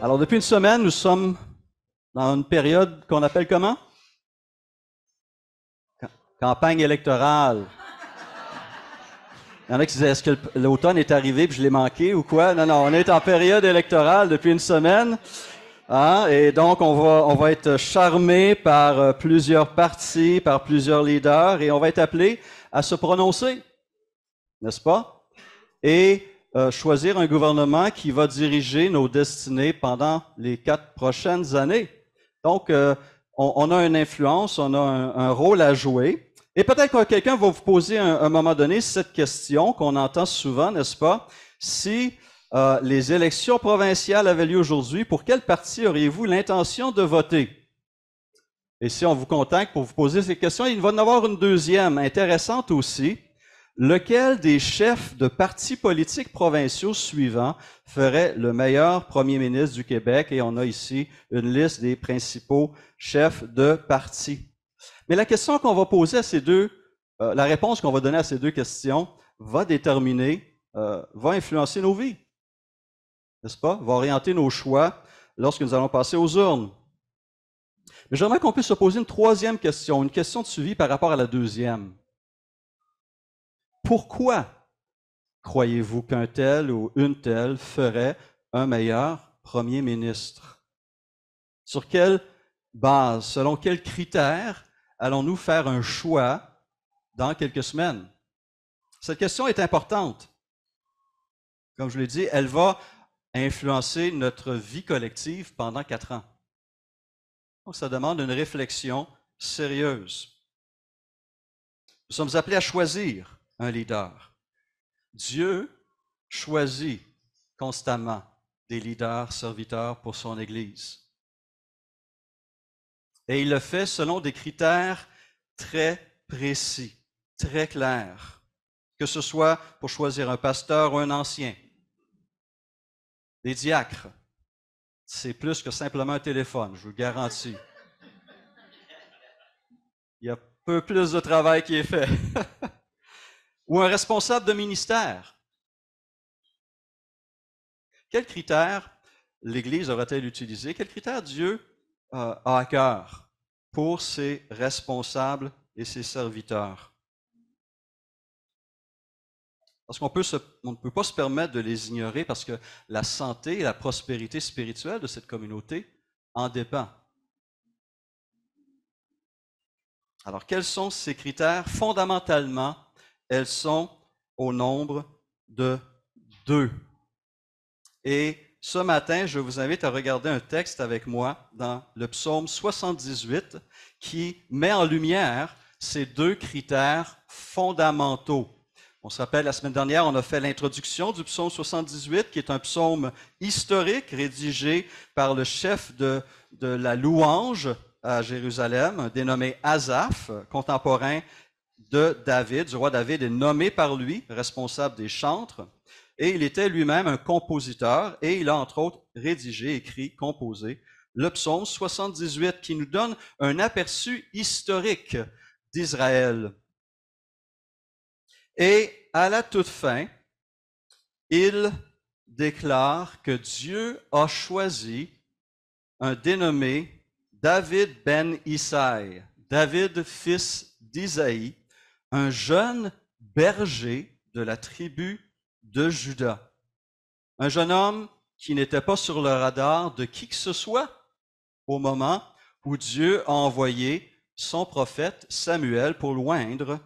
Alors, depuis une semaine, nous sommes dans une période qu'on appelle comment? Campagne électorale. Il y en a qui disaient, est-ce que l'automne est arrivé puis je l'ai manqué ou quoi? Non, non, on est en période électorale depuis une semaine. Hein? Et donc, on va être charmé par plusieurs partis, par plusieurs leaders, et on va être appelé à se prononcer, n'est-ce pas? Et choisir un gouvernement qui va diriger nos destinées pendant les 4 prochaines années. Donc, on a une influence, on a un rôle à jouer. Et peut-être que quelqu'un va vous poser à un moment donné cette question qu'on entend souvent, n'est-ce pas? Si les élections provinciales avaient lieu aujourd'hui, pour quel parti auriez-vous l'intention de voter? Et si on vous contacte pour vous poser ces questions, il va y en avoir une deuxième, intéressante aussi. Lequel des chefs de partis politiques provinciaux suivants ferait le meilleur premier ministre du Québec? Et on a ici une liste des principaux chefs de partis. Mais la question qu'on va poser à ces deux, la réponse qu'on va donner à ces deux questions va déterminer, va influencer nos vies, n'est-ce pas? Va orienter nos choix lorsque nous allons passer aux urnes. Mais j'aimerais qu'on puisse se poser une troisième question, une question de suivi par rapport à la deuxième. Pourquoi croyez-vous qu'un tel ou une telle ferait un meilleur premier ministre? Sur quelle base, selon quels critères allons-nous faire un choix dans quelques semaines? Cette question est importante. Comme je l'ai dit, elle va influencer notre vie collective pendant 4 ans. Donc, ça demande une réflexion sérieuse. Nous sommes appelés à choisir un leader. Dieu choisit constamment des leaders serviteurs pour son Église. Et il le fait selon des critères très précis, très clairs. Que ce soit pour choisir un pasteur ou un ancien. Des diacres, c'est plus que simplement un téléphone, je vous le garantis. Il y a peu plus de travail qui est fait. Ou un responsable de ministère. Quels critères l'Église aura-t-elle utilisé? Quels critères Dieu a à cœur pour ses responsables et ses serviteurs? Parce qu'on ne peut pas se permettre de les ignorer parce que la santé et la prospérité spirituelle de cette communauté en dépend. Alors, quels sont ces critères? Fondamentalement, elles sont au nombre de 2. Et ce matin, je vous invite à regarder un texte avec moi dans le psaume 78 qui met en lumière ces 2 critères fondamentaux. On se rappelle, la semaine dernière, on a fait l'introduction du psaume 78, qui est un psaume historique rédigé par le chef de la louange à Jérusalem, dénommé Asaph, contemporain de David. Du roi David est nommé par lui, responsable des chantres. Et il était lui-même un compositeur et il a entre autres rédigé, écrit, composé le psaume 78 qui nous donne un aperçu historique d'Israël. Et à la toute fin, il déclare que Dieu a choisi un dénommé David ben Isaï, David fils d'Isaïe, un jeune berger de la tribu de Juda. Un jeune homme qui n'était pas sur le radar de qui que ce soit au moment où Dieu a envoyé son prophète Samuel pour l'oindre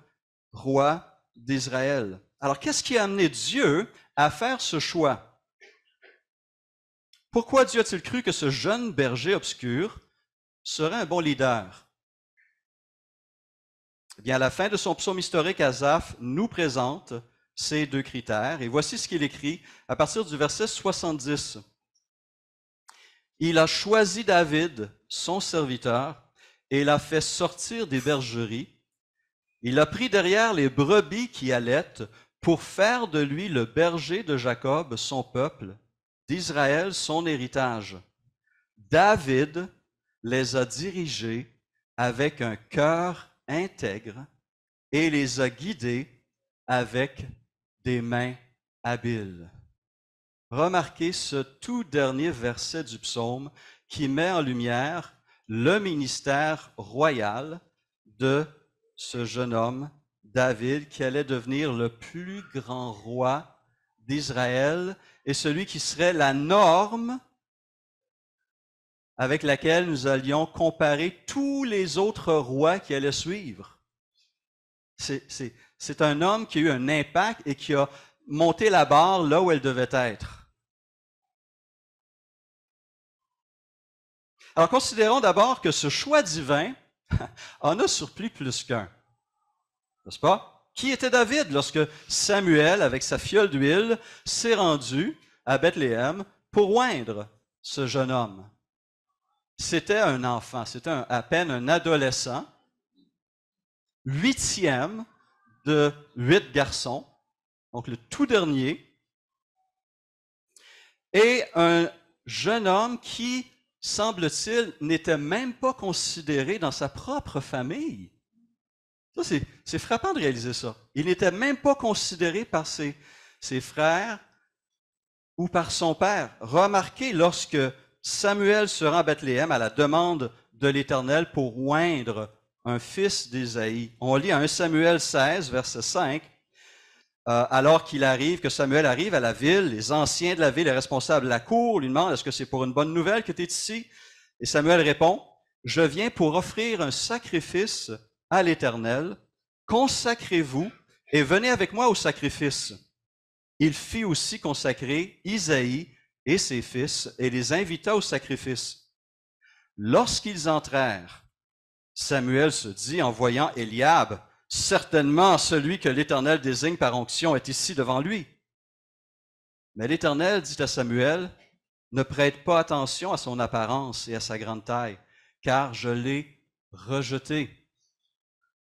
roi d'Israël. Alors, qu'est-ce qui a amené Dieu à faire ce choix? Pourquoi Dieu a-t-il cru que ce jeune berger obscur serait un bon leader? Eh bien, à la fin de son psaume historique, Asaph nous présente ces 2 critères. Et voici ce qu'il écrit à partir du verset 70. Il a choisi David, son serviteur, et l'a fait sortir des bergeries. Il a pris derrière les brebis qui allaitent pour faire de lui le berger de Jacob, son peuple, d'Israël, son héritage. David les a dirigés avec un cœur intègre et les a guidés avec des mains habiles. remarquez ce tout dernier verset du psaume qui met en lumière le ministère royal de ce jeune homme, David, qui allait devenir le plus grand roi d'Israël et celui qui serait la norme avec laquelle nous allions comparer tous les autres rois qui allaient suivre. C'est un homme qui a eu un impact et qui a monté la barre là où elle devait être. Alors, considérons d'abord que ce choix divin en a surpris plus qu'un. N'est-ce pas? Qui était David lorsque Samuel, avec sa fiole d'huile, s'est rendu à Bethléem pour oindre ce jeune homme? C'était un enfant, c'était à peine un adolescent, 8e de 8 garçons, donc le tout dernier, et un jeune homme qui, semble-t-il, n'était même pas considéré dans sa propre famille. Ça, c'est frappant de réaliser ça. Il n'était même pas considéré par ses frères ou par son père. Remarquez, lorsque Samuel se rend à Bethléem à la demande de l'Éternel pour oindre un fils d'Ésaïe. On lit à 1 Samuel 16, verset 5, alors que Samuel arrive à la ville, les anciens de la ville, les responsables de la cour lui demandent, est-ce que c'est pour une bonne nouvelle que tu es ici? Et Samuel répond, je viens pour offrir un sacrifice à l'Éternel, consacrez-vous et venez avec moi au sacrifice. Il fit aussi consacrer Isaïe et ses fils et les invita au sacrifice. Lorsqu'ils entrèrent, Samuel se dit en voyant Éliab, certainement celui que l'Éternel désigne par onction est ici devant lui. Mais l'Éternel dit à Samuel, ne prête pas attention à son apparence et à sa grande taille, car je l'ai rejeté.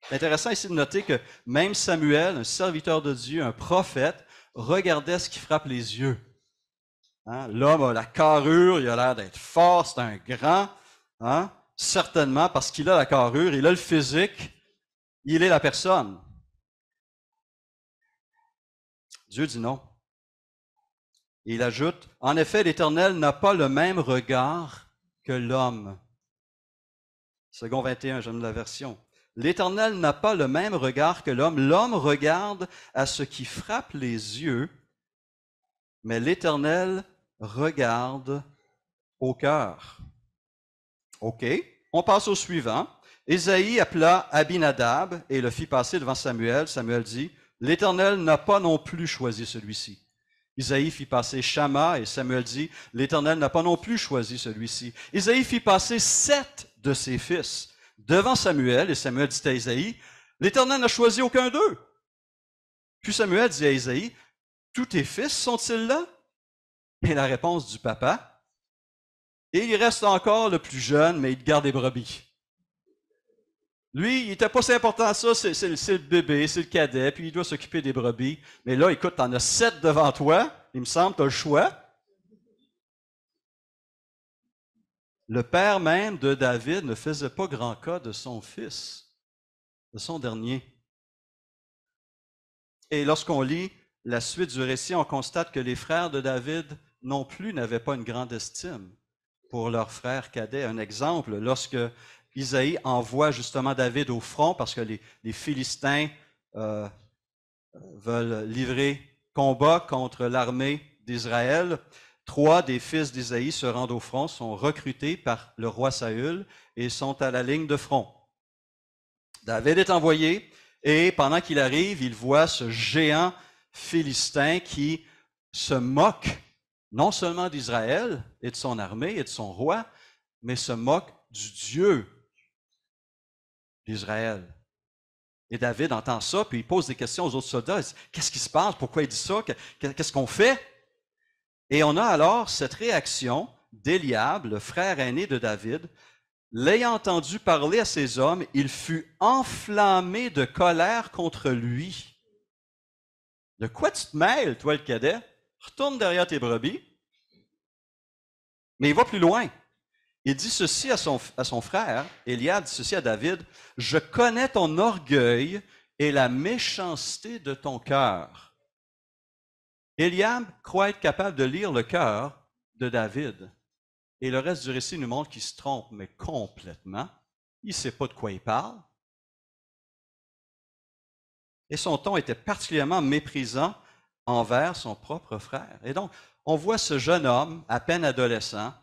C'est intéressant ici de noter que même Samuel, un serviteur de Dieu, un prophète, regardait ce qui frappe les yeux. Hein? L'homme a la carrure, il a l'air d'être fort, c'est un grand, hein? Certainement parce qu'il a la carrure, il a le physique, il est la personne. Dieu dit non. Il ajoute, en effet, l'Éternel n'a pas le même regard que l'homme. Second 21, j'aime la version. L'Éternel n'a pas le même regard que l'homme. L'homme regarde à ce qui frappe les yeux, mais l'Éternel regarde au cœur. OK, on passe au suivant. Ésaïe appela Abinadab et le fit passer devant Samuel. Samuel dit, l'Éternel n'a pas non plus choisi celui-ci. Isaïe fit passer Shama et Samuel dit, l'Éternel n'a pas non plus choisi celui-ci. Isaïe fit passer 7 de ses fils devant Samuel et Samuel dit à Isaïe, l'Éternel n'a choisi aucun d'eux. Puis Samuel dit à Isaïe, tous tes fils sont-ils là? Et la réponse du papa, et il reste encore le plus jeune, mais il garde les brebis. Lui, il n'était pas si important ça, c'est le bébé, c'est le cadet, puis il doit s'occuper des brebis. Mais là, écoute, t'en as 7 devant toi, il me semble, tu as le choix. Le père même de David ne faisait pas grand cas de son fils, de son dernier. Et lorsqu'on lit la suite du récit, on constate que les frères de David non plus n'avaient pas une grande estime pour leur frère cadet. Un exemple, lorsque Isaïe envoie justement David au front parce que les Philistins veulent livrer combat contre l'armée d'Israël. 3 des fils d'Isaïe se rendent au front, sont recrutés par le roi Saül et sont à la ligne de front. David est envoyé et pendant qu'il arrive, il voit ce géant philistin qui se moque non seulement d'Israël et de son armée et de son roi, mais se moque du Dieu d'Israël. Et David entend ça, puis il pose des questions aux autres soldats. Il dit, qu'est-ce qui se passe? Pourquoi il dit ça? Qu'est-ce qu'on fait? Et on a alors cette réaction d'Éliab, le frère aîné de David. L'ayant entendu parler à ses hommes, il fut enflammé de colère contre lui. De quoi tu te mêles, toi le cadet? Retourne derrière tes brebis. Mais il va plus loin. Il dit ceci à son frère, Éliab dit ceci à David, « Je connais ton orgueil et la méchanceté de ton cœur. » Eliab croit être capable de lire le cœur de David. Et le reste du récit nous montre qu'il se trompe, mais complètement. Il ne sait pas de quoi il parle. Et son ton était particulièrement méprisant envers son propre frère. Et donc, on voit ce jeune homme, à peine adolescent,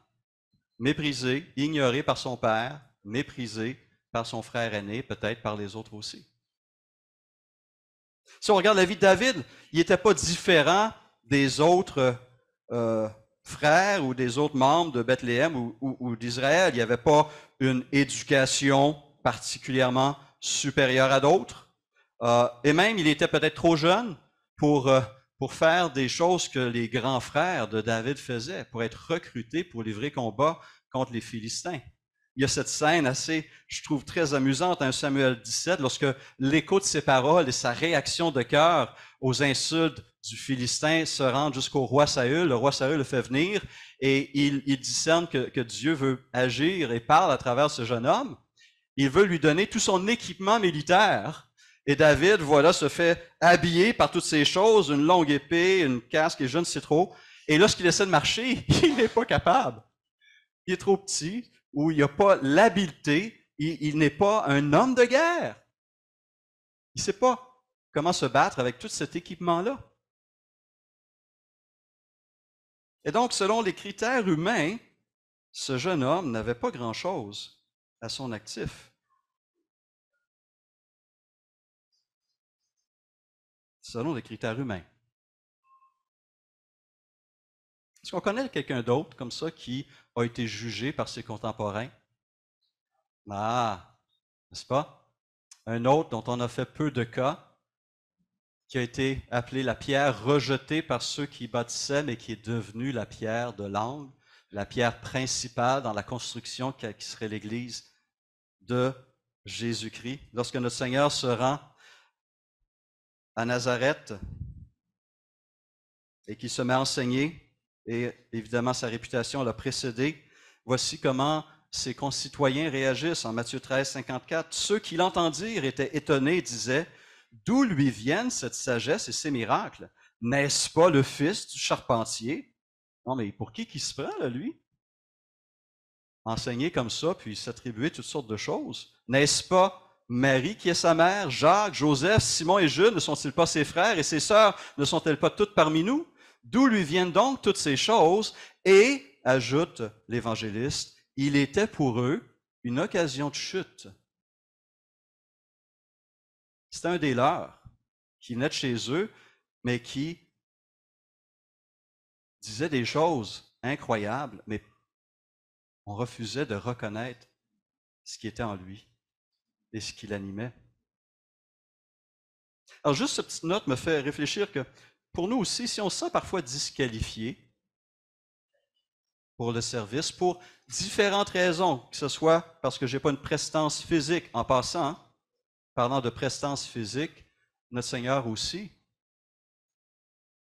méprisé, ignoré par son père, méprisé par son frère aîné, peut-être par les autres aussi. Si on regarde la vie de David, il n'était pas différent des autres frères ou des autres membres de Bethléem ou d'Israël. Il n'y avait pas une éducation particulièrement supérieure à d'autres. Et même, il était peut-être trop jeune pour faire des choses que les grands frères de David faisaient, pour être recruté pour livrer combat contre les Philistins. Il y a cette scène assez, je trouve, très amusante, 1 Samuel 17, lorsque l'écho de ses paroles et sa réaction de cœur aux insultes du Philistin se rendent jusqu'au roi Saül. Le roi Saül le fait venir et il discerne que Dieu veut agir et parle à travers ce jeune homme. Il veut lui donner tout son équipement militaire. Et David, voilà, se fait habiller par toutes ces choses, une longue épée, une casque et je ne sais trop. Et lorsqu'il essaie de marcher, il n'est pas capable. Il est trop petit, ou il n'a pas l'habileté, il n'est pas un homme de guerre. Il ne sait pas comment se battre avec tout cet équipement-là. Et donc, selon les critères humains, ce jeune homme n'avait pas grand-chose à son actif. Selon les critères humains. Est-ce qu'on connaît quelqu'un d'autre comme ça qui a été jugé par ses contemporains? Ah, n'est-ce pas? Un autre dont on a fait peu de cas, qui a été appelé la pierre rejetée par ceux qui bâtissaient, mais qui est devenue la pierre de l'angle, la pierre principale dans la construction qui serait l'Église de Jésus-Christ. Lorsque notre Seigneur se rend à Nazareth et qu'il se met à enseigner, et évidemment sa réputation l'a précédé, voici comment ses concitoyens réagissent en Matthieu 13, 54. Ceux qui l'entendirent étaient étonnés et disaient: d'où lui viennent cette sagesse et ces miracles? N'est-ce pas le fils du charpentier? Non, mais pour qui se prend, là, lui? Enseigner comme ça, puis s'attribuer toutes sortes de choses. N'est-ce pas Marie qui est sa mère, Jacques, Joseph, Simon et Jude, ne sont-ils pas ses frères et ses sœurs, ne sont-elles pas toutes parmi nous? D'où lui viennent donc toutes ces choses? Et, ajoute l'évangéliste, il était pour eux une occasion de chute. C'était un des leurs qui venait de chez eux, mais qui disait des choses incroyables, mais on refusait de reconnaître ce qui était en lui et ce qui l'animait. Alors juste cette petite note me fait réfléchir que pour nous aussi, si on se sent parfois disqualifié pour le service, pour différentes raisons, que ce soit parce que je n'ai pas une prestance physique, en passant, parlant de prestance physique, notre Seigneur aussi,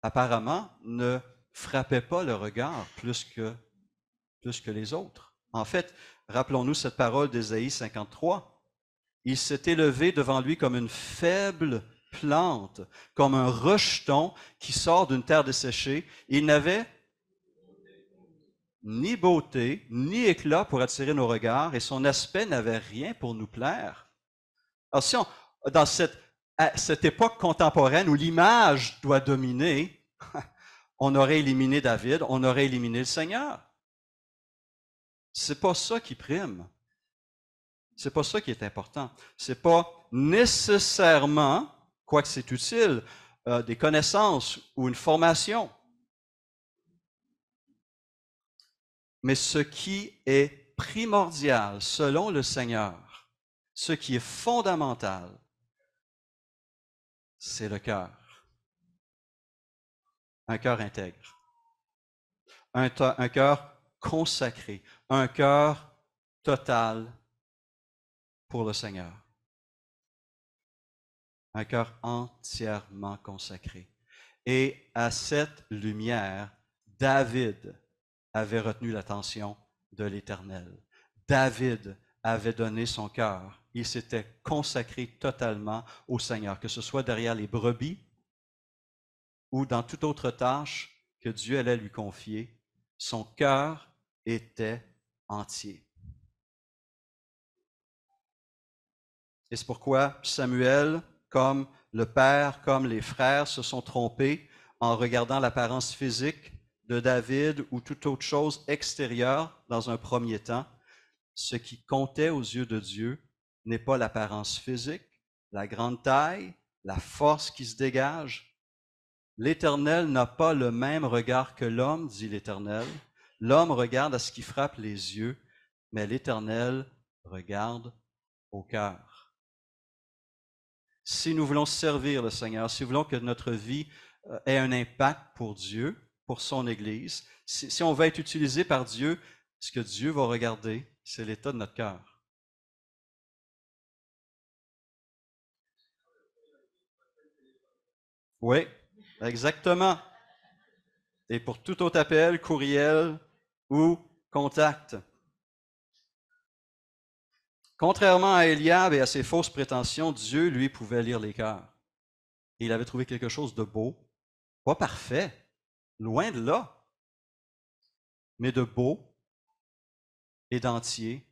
apparemment, ne frappait pas le regard plus que les autres. En fait, rappelons-nous cette parole d'Ésaïe 53. Il s'est élevé devant lui comme une faible plante, comme un rejeton qui sort d'une terre desséchée. Il n'avait ni beauté, ni éclat pour attirer nos regards, et son aspect n'avait rien pour nous plaire. Alors si dans cette époque contemporaine où l'image doit dominer, on aurait éliminé David, on aurait éliminé le Seigneur. C'est pas ça qui prime. C'est pas ça qui est important. C'est pas nécessairement, quoique c'est utile, des connaissances ou une formation. Mais ce qui est primordial selon le Seigneur, ce qui est fondamental, c'est le cœur. Un cœur intègre. Un cœur consacré. Un cœur total pour le Seigneur. Un cœur entièrement consacré. Et à cette lumière, David avait retenu l'attention de l'Éternel. David avait donné son cœur. Il s'était consacré totalement au Seigneur, que ce soit derrière les brebis ou dans toute autre tâche que Dieu allait lui confier, son cœur était entier. Et c'est pourquoi Samuel, comme le père, comme les frères, se sont trompés en regardant l'apparence physique de David ou toute autre chose extérieure dans un premier temps. Ce qui comptait aux yeux de Dieu n'est pas l'apparence physique, la grande taille, la force qui se dégage. L'Éternel n'a pas le même regard que l'homme, dit l'Éternel. L'homme regarde à ce qui frappe les yeux, mais l'Éternel regarde au cœur. Si nous voulons servir le Seigneur, si nous voulons que notre vie ait un impact pour Dieu, pour son Église, si on veut être utilisé par Dieu, ce que Dieu va regarder, c'est l'état de notre cœur. Oui, exactement. Et pour tout autre appel, courriel ou contact. Contrairement à Eliab et à ses fausses prétentions, Dieu, lui, pouvait lire les cœurs. Et il avait trouvé quelque chose de beau, pas parfait, loin de là, mais de beau et d'entier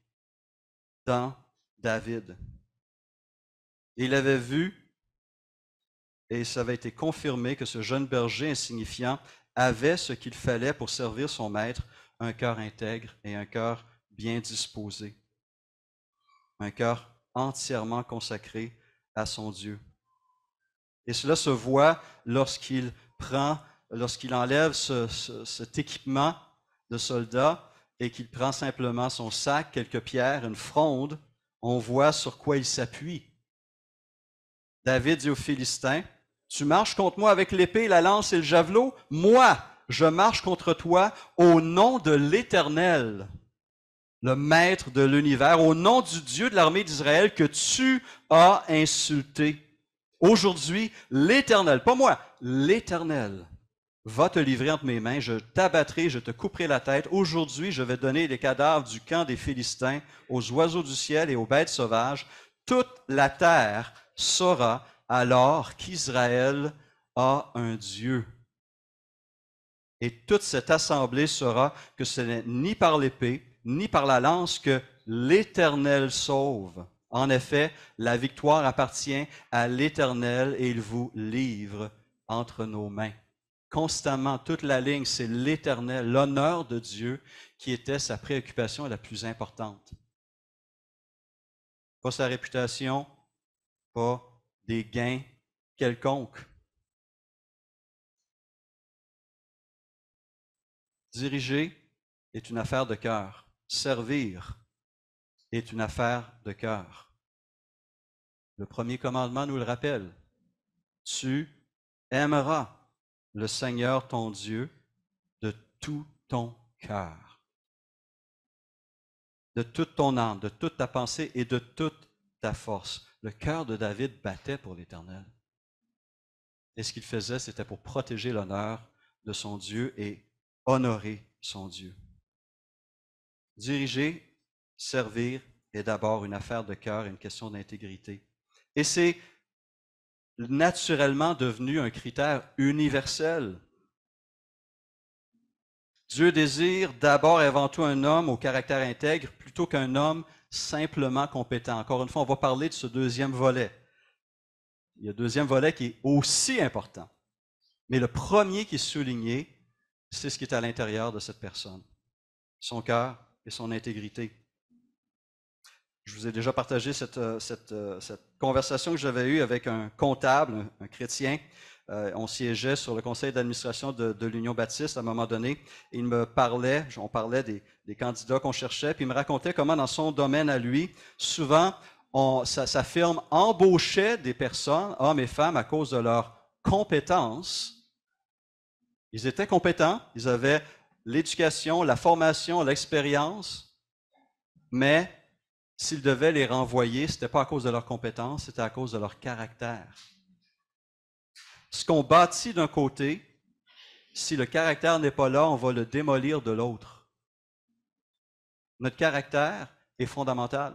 dans David. Et il avait vu, et ça avait été confirmé, que ce jeune berger insignifiant avait ce qu'il fallait pour servir son maître, un cœur intègre et un cœur bien disposé, un cœur entièrement consacré à son Dieu. Et cela se voit lorsqu'il enlève cet équipement de soldat et qu'il prend simplement son sac, quelques pierres, une fronde, on voit sur quoi il s'appuie. David dit aux Philistins, « Tu marches contre moi avec l'épée, la lance et le javelot? Moi, je marche contre toi au nom de l'Éternel, le Maître de l'univers, au nom du Dieu de l'armée d'Israël que tu as insulté. Aujourd'hui, l'Éternel, pas moi, l'Éternel va te livrer entre mes mains, je t'abattrai, je te couperai la tête. Aujourd'hui, je vais donner les cadavres du camp des Philistins aux oiseaux du ciel et aux bêtes sauvages. Toute la terre saura alors qu'Israël a un Dieu. Et toute cette assemblée saura que ce n'est ni par l'épée, ni par la lance que l'Éternel sauve. En effet, la victoire appartient à l'Éternel et il vous livre entre nos mains. Constamment, toute la ligne, c'est l'Éternel, l'honneur de Dieu qui était sa préoccupation la plus importante. Pas sa réputation, pas des gains quelconques. Diriger est une affaire de cœur. Servir est une affaire de cœur. Le premier commandement nous le rappelle. Tu aimeras le Seigneur ton Dieu de tout ton cœur, de toute ton âme, de toute ta pensée et de toute ta force. Le cœur de David battait pour l'Éternel. Et ce qu'il faisait, c'était pour protéger l'honneur de son Dieu et honorer son Dieu. Diriger, servir est d'abord une affaire de cœur et une question d'intégrité. Et c'est naturellement devenu un critère universel. Dieu désire d'abord et avant tout un homme au caractère intègre plutôt qu'un homme simplement compétent. Encore une fois, on va parler de ce deuxième volet. Il y a un deuxième volet qui est aussi important. Mais le premier qui est souligné, c'est ce qui est à l'intérieur de cette personne. Son cœur et son intégrité. Je vous ai déjà partagé cette conversation que j'avais eue avec un comptable, un chrétien. On siégeait sur le conseil d'administration de l'Union baptiste à un moment donné. Et il me parlait, on parlait des candidats qu'on cherchait, puis il me racontait comment dans son domaine à lui, souvent, sa firme embauchait des personnes, hommes et femmes, à cause de leurs compétences. Ils étaient compétents, ils avaient l'éducation, la formation, l'expérience, mais s'ils devaient les renvoyer, ce n'était pas à cause de leurs compétences, c'était à cause de leur caractère. Ce qu'on bâtit d'un côté, si le caractère n'est pas là, on va le démolir de l'autre. Notre caractère est fondamental.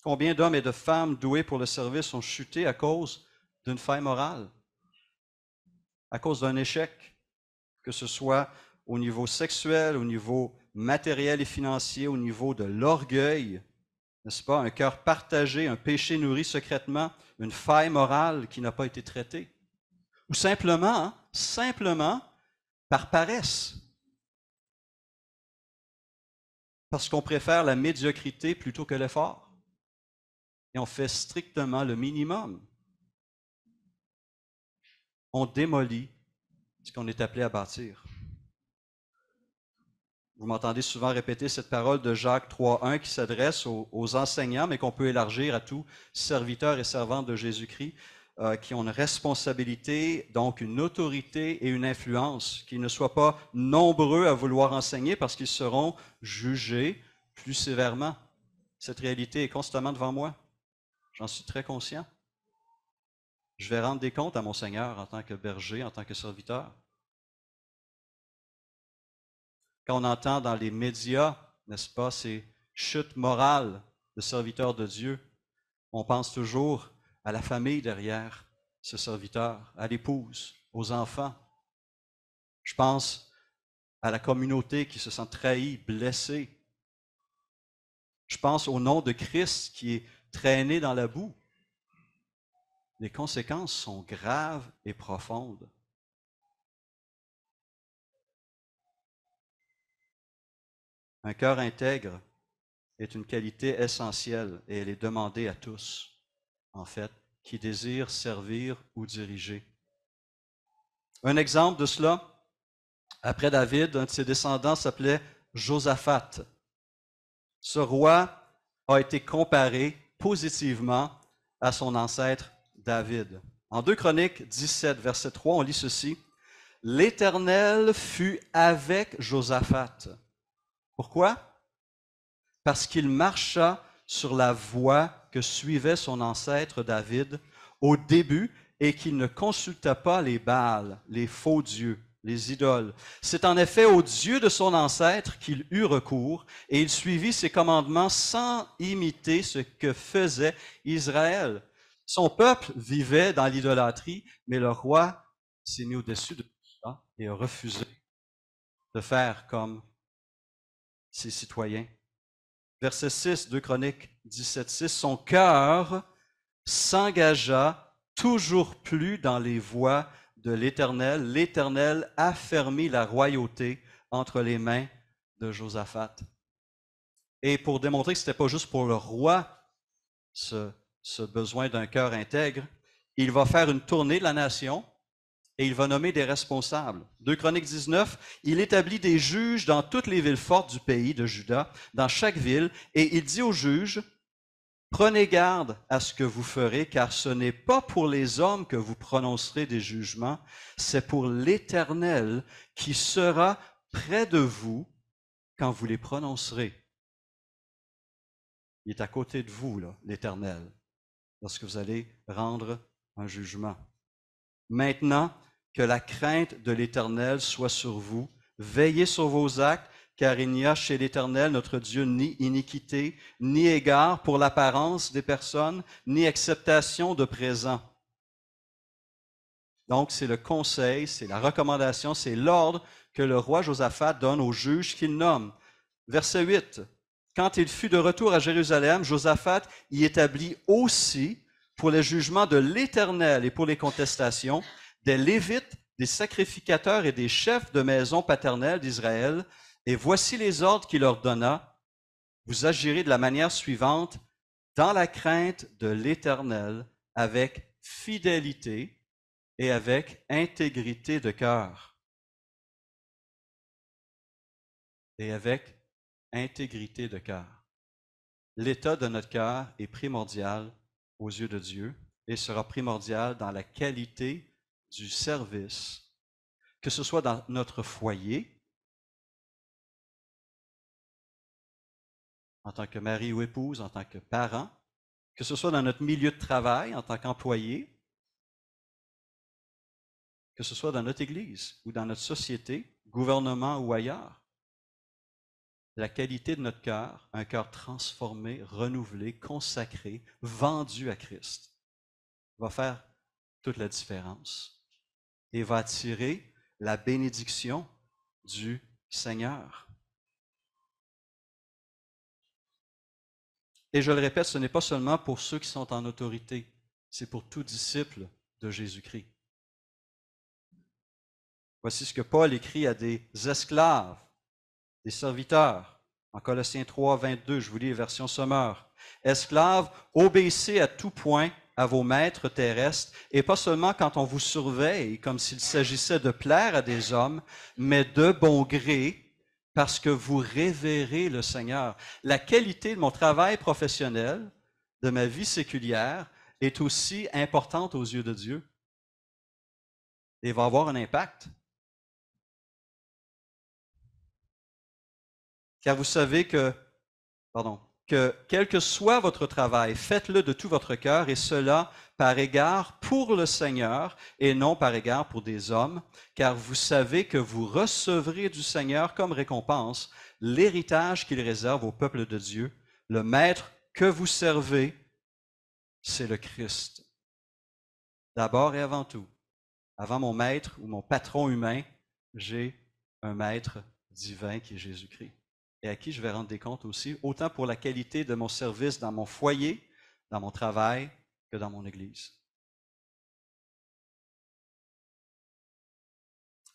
Combien d'hommes et de femmes doués pour le service ont chuté à cause d'une faille morale, à cause d'un échec, que ce soit au niveau sexuel, au niveau matériel et financier, au niveau de l'orgueil, n'est-ce pas? Un cœur partagé, un péché nourri secrètement, une faille morale qui n'a pas été traitée. Ou simplement, simplement par paresse. Parce qu'on préfère la médiocrité plutôt que l'effort. Et on fait strictement le minimum. On démolit ce qu'on est appelé à bâtir. Vous m'entendez souvent répéter cette parole de Jacques 3.1 qui s'adresse aux enseignants, mais qu'on peut élargir à tous serviteurs et servantes de Jésus-Christ qui ont une responsabilité, donc une autorité et une influence, qu'ils ne soient pas nombreux à vouloir enseigner parce qu'ils seront jugés plus sévèrement. Cette réalité est constamment devant moi. J'en suis très conscient. Je vais rendre des comptes à mon Seigneur en tant que berger, en tant que serviteur. Quand on entend dans les médias, n'est-ce pas, ces chutes morales de serviteurs de Dieu, on pense toujours à la famille derrière ce serviteur, à l'épouse, aux enfants. Je pense à la communauté qui se sent trahie, blessée. Je pense au nom de Christ qui est traîné dans la boue. Les conséquences sont graves et profondes. Un cœur intègre est une qualité essentielle et elle est demandée à tous, en fait, qui désirent servir ou diriger. Un exemple de cela, après David, un de ses descendants s'appelait Josaphat. Ce roi a été comparé positivement à son ancêtre David. En 2 Chroniques 17, verset 3, on lit ceci. « L'Éternel fut avec Josaphat. » Pourquoi? Parce qu'il marcha sur la voie que suivait son ancêtre David au début et qu'il ne consulta pas les Baals, les faux dieux, les idoles. C'est en effet au Dieu de son ancêtre qu'il eut recours et il suivit ses commandements sans imiter ce que faisait Israël. Son peuple vivait dans l'idolâtrie, mais le roi s'est mis au-dessus de tout ça et a refusé de faire comme ses citoyens. Verset 6, 2 Chroniques 17, 6, son cœur s'engagea toujours plus dans les voies de l'Éternel. L'Éternel affermit la royauté entre les mains de Josaphat. Et pour démontrer que ce n'était pas juste pour le roi, ce besoin d'un cœur intègre, il va faire une tournée de la nation et il va nommer des responsables. 2 Chroniques 19, il établit des juges dans toutes les villes fortes du pays de Juda, dans chaque ville, et il dit aux juges, prenez garde à ce que vous ferez, car ce n'est pas pour les hommes que vous prononcerez des jugements, c'est pour l'Éternel qui sera près de vous quand vous les prononcerez. Il est à côté de vous, là, l'Éternel, lorsque vous allez rendre un jugement. Maintenant, que la crainte de l'Éternel soit sur vous. Veillez sur vos actes, car il n'y a chez l'Éternel, notre Dieu, ni iniquité, ni égard pour l'apparence des personnes, ni acceptation de présent. Donc, c'est le conseil, c'est la recommandation, c'est l'ordre que le roi Josaphat donne aux juges qu'il nomme. Verset 8. Quand il fut de retour à Jérusalem, Josaphat y établit aussi, pour les jugements de l'Éternel et pour les contestations, des Lévites, des sacrificateurs et des chefs de maison paternelle d'Israël. Et voici les ordres qu'il leur donna. Vous agirez de la manière suivante, dans la crainte de l'Éternel, avec fidélité et avec intégrité de cœur. Et avec intégrité de cœur. L'état de notre cœur est primordial aux yeux de Dieu et sera primordial dans la qualité du service, que ce soit dans notre foyer, en tant que mari ou épouse, en tant que parent, que ce soit dans notre milieu de travail, en tant qu'employé, que ce soit dans notre Église ou dans notre société, gouvernement ou ailleurs. la qualité de notre cœur, un cœur transformé, renouvelé, consacré, vendu à Christ, va faire toute la différence et va attirer la bénédiction du Seigneur. Et je le répète, ce n'est pas seulement pour ceux qui sont en autorité, c'est pour tout disciple de Jésus-Christ. Voici ce que Paul écrit à des esclaves, des serviteurs, en Colossiens 3, 22, je vous lis les versions Sommeur. Esclaves, obéissez à tout point à vos maîtres terrestres, et pas seulement quand on vous surveille, comme s'il s'agissait de plaire à des hommes, mais de bon gré, parce que vous révérez le Seigneur. La qualité de mon travail professionnel, de ma vie séculière, est aussi importante aux yeux de Dieu et va avoir un impact. Car vous savez que quel que soit votre travail, faites-le de tout votre cœur, et cela par égard pour le Seigneur et non par égard pour des hommes, car vous savez que vous recevrez du Seigneur comme récompense l'héritage qu'il réserve au peuple de Dieu. Le Maître que vous servez, c'est le Christ. D'abord et avant tout, avant mon maître ou mon patron humain, j'ai un maître divin qui est Jésus-Christ, et à qui je vais rendre des comptes aussi, autant pour la qualité de mon service dans mon foyer, dans mon travail, que dans mon Église.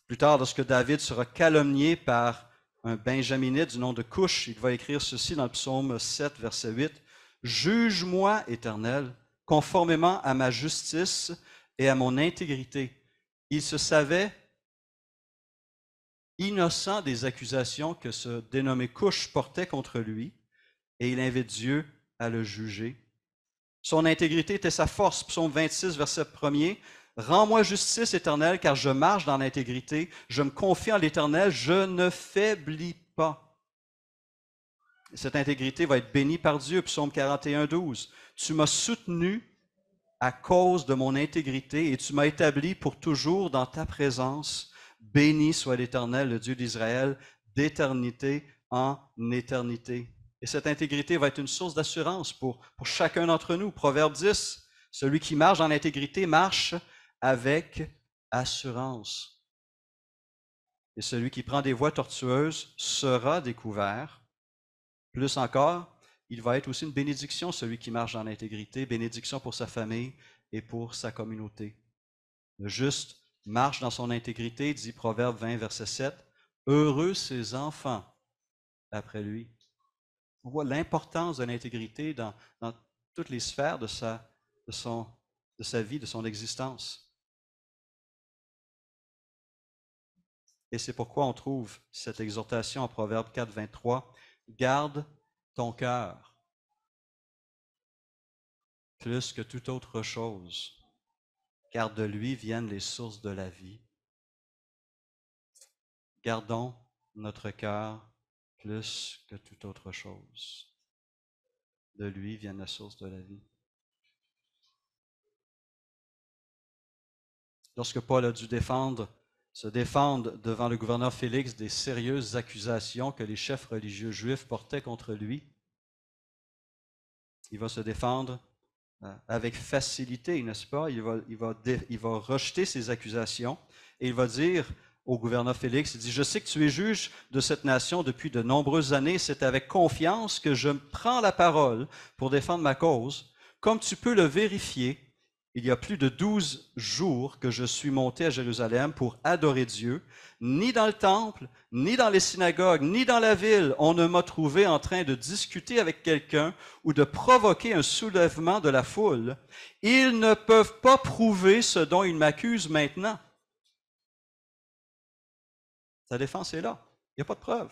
Plus tard, lorsque David sera calomnié par un benjaminite du nom de Couche, il va écrire ceci dans le psaume 7, verset 8. « Juge-moi, Éternel, conformément à ma justice et à mon intégrité. » Il se savait innocent des accusations que ce dénommé Couche portait contre lui, et il invite Dieu à le juger. Son intégrité était sa force. Psaume 26, verset 1er. « Rends-moi justice, Éternel, car je marche dans l'intégrité. Je me confie en l'Éternel, je ne faiblis pas. » Et cette intégrité va être bénie par Dieu. Psaume 41, 12. « Tu m'as soutenu à cause de mon intégrité et tu m'as établi pour toujours dans ta présence. Béni soit l'Éternel, le Dieu d'Israël, d'éternité en éternité. » Et cette intégrité va être une source d'assurance pour chacun d'entre nous. Proverbe 10, celui qui marche dans l'intégrité marche avec assurance. Et celui qui prend des voies tortueuses sera découvert. Plus encore, il va être aussi une bénédiction, celui qui marche dans l'intégrité, bénédiction pour sa famille et pour sa communauté. Le juste marche dans son intégrité, dit Proverbe 20, verset 7. Heureux ses enfants après lui. On voit l'importance de l'intégrité dans toutes les sphères de sa vie, de son existence. Et c'est pourquoi on trouve cette exhortation en Proverbe 4, 23. Garde ton cœur plus que toute autre chose, car de lui viennent les sources de la vie. Gardons notre cœur plus que toute autre chose. De lui viennent les sources de la vie. Lorsque Paul a dû se défendre devant le gouverneur Félix des sérieuses accusations que les chefs religieux juifs portaient contre lui, il va se défendre avec facilité, n'est-ce pas? Il va rejeter ces accusations et il va dire au gouverneur Félix, il dit, « Je sais que tu es juge de cette nation depuis de nombreuses années, c'est avec confiance que je prends la parole pour défendre ma cause. Comme tu peux le vérifier, il y a plus de 12 jours que je suis monté à Jérusalem pour adorer Dieu. Ni dans le temple, ni dans les synagogues, ni dans la ville, on ne m'a trouvé en train de discuter avec quelqu'un ou de provoquer un soulèvement de la foule. Ils ne peuvent pas prouver ce dont ils m'accusent maintenant. » Sa défense est là. Il n'y a pas de preuve.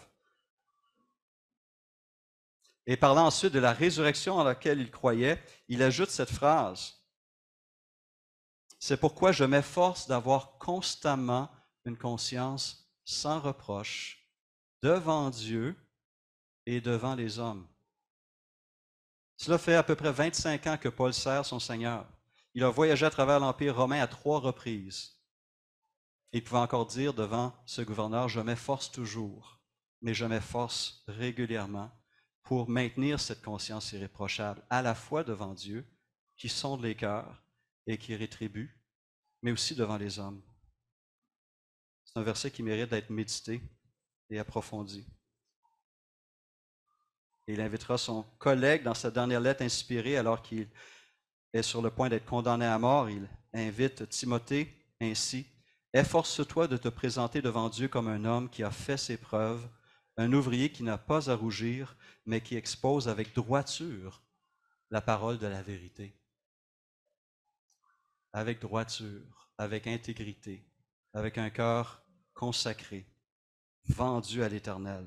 Et parlant ensuite de la résurrection à laquelle il croyait, il ajoute cette phrase. C'est pourquoi je m'efforce d'avoir constamment une conscience sans reproche devant Dieu et devant les hommes. Cela fait à peu près 25 ans que Paul sert son Seigneur. Il a voyagé à travers l'Empire romain à 3 reprises. Il pouvait encore dire devant ce gouverneur, je m'efforce toujours, mais je m'efforce régulièrement pour maintenir cette conscience irréprochable, à la fois devant Dieu, qui sonde les cœurs et qui rétribue, mais aussi devant les hommes. C'est un verset qui mérite d'être médité et approfondi. Et il invitera son collègue dans sa dernière lettre inspirée, alors qu'il est sur le point d'être condamné à mort. Il invite Timothée ainsi: efforce-toi de te présenter devant Dieu comme un homme qui a fait ses preuves, un ouvrier qui n'a pas à rougir, mais qui expose avec droiture la parole de la vérité. Avec droiture, avec intégrité, avec un cœur consacré, vendu à l'Éternel.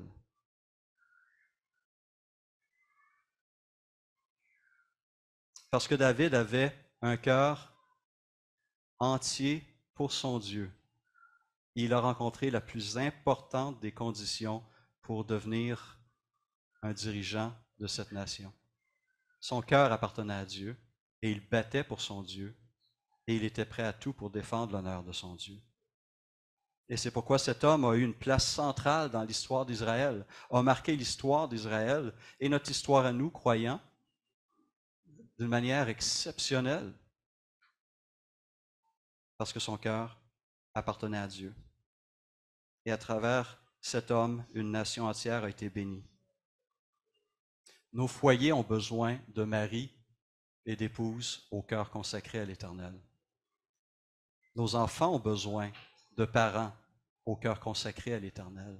Parce que David avait un cœur entier pour son Dieu. Il a rencontré la plus importante des conditions pour devenir un dirigeant de cette nation. Son cœur appartenait à Dieu et il battait pour son Dieu et il était prêt à tout pour défendre l'honneur de son Dieu. Et c'est pourquoi cet homme a eu une place centrale dans l'histoire d'Israël, a marqué l'histoire d'Israël et notre histoire à nous, croyants, d'une manière exceptionnelle, parce que son cœur appartenait à Dieu. Et à travers cet homme, une nation entière a été bénie. Nos foyers ont besoin de maris et d'épouses au cœur consacré à l'Éternel. Nos enfants ont besoin de parents au cœur consacré à l'Éternel.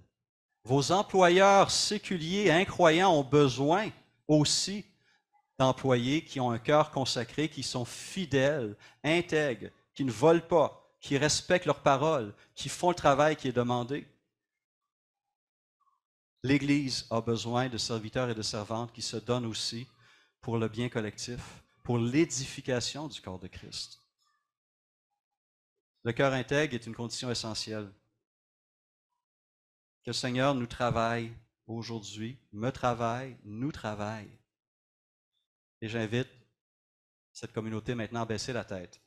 Vos employeurs séculiers, incroyants, ont besoin aussi d'employés qui ont un cœur consacré, qui sont fidèles, intègres, qui ne volent pas, qui respectent leurs paroles, qui font le travail qui est demandé. L'Église a besoin de serviteurs et de servantes qui se donnent aussi pour le bien collectif, pour l'édification du corps de Christ. Le cœur intègre est une condition essentielle. Que le Seigneur nous travaille aujourd'hui, me travaille, nous travaille. Et j'invite cette communauté maintenant à baisser la tête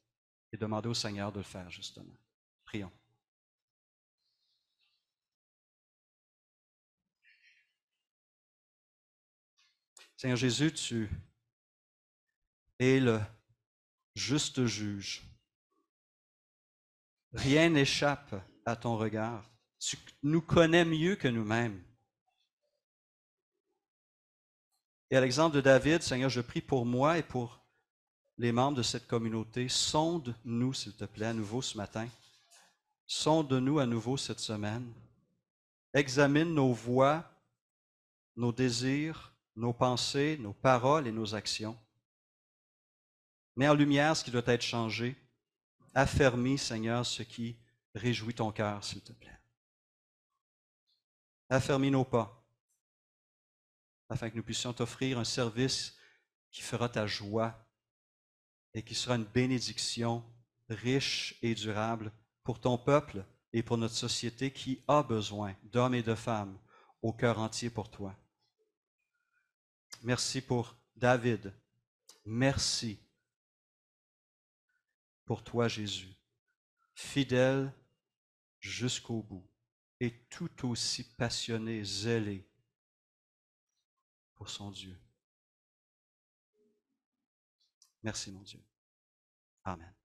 et demander au Seigneur de le faire, justement. Prions. Seigneur Jésus, tu es le juste juge. Rien n'échappe à ton regard. Tu nous connais mieux que nous-mêmes. Et à l'exemple de David, Seigneur, je prie pour moi et pour les membres de cette communauté. Sonde-nous, s'il te plaît, à nouveau ce matin. Sonde-nous à nouveau cette semaine. Examine nos voies, nos désirs, nos pensées, nos paroles et nos actions. Mets en lumière ce qui doit être changé. Affermis, Seigneur, ce qui réjouit ton cœur, s'il te plaît. Affermis nos pas, afin que nous puissions t'offrir un service qui fera ta joie et qui sera une bénédiction riche et durable pour ton peuple et pour notre société qui a besoin d'hommes et de femmes au cœur entier pour toi. Merci pour David. Merci pour toi, Jésus, fidèle jusqu'au bout et tout aussi passionné, zélé pour son Dieu. Merci, mon Dieu. Amen.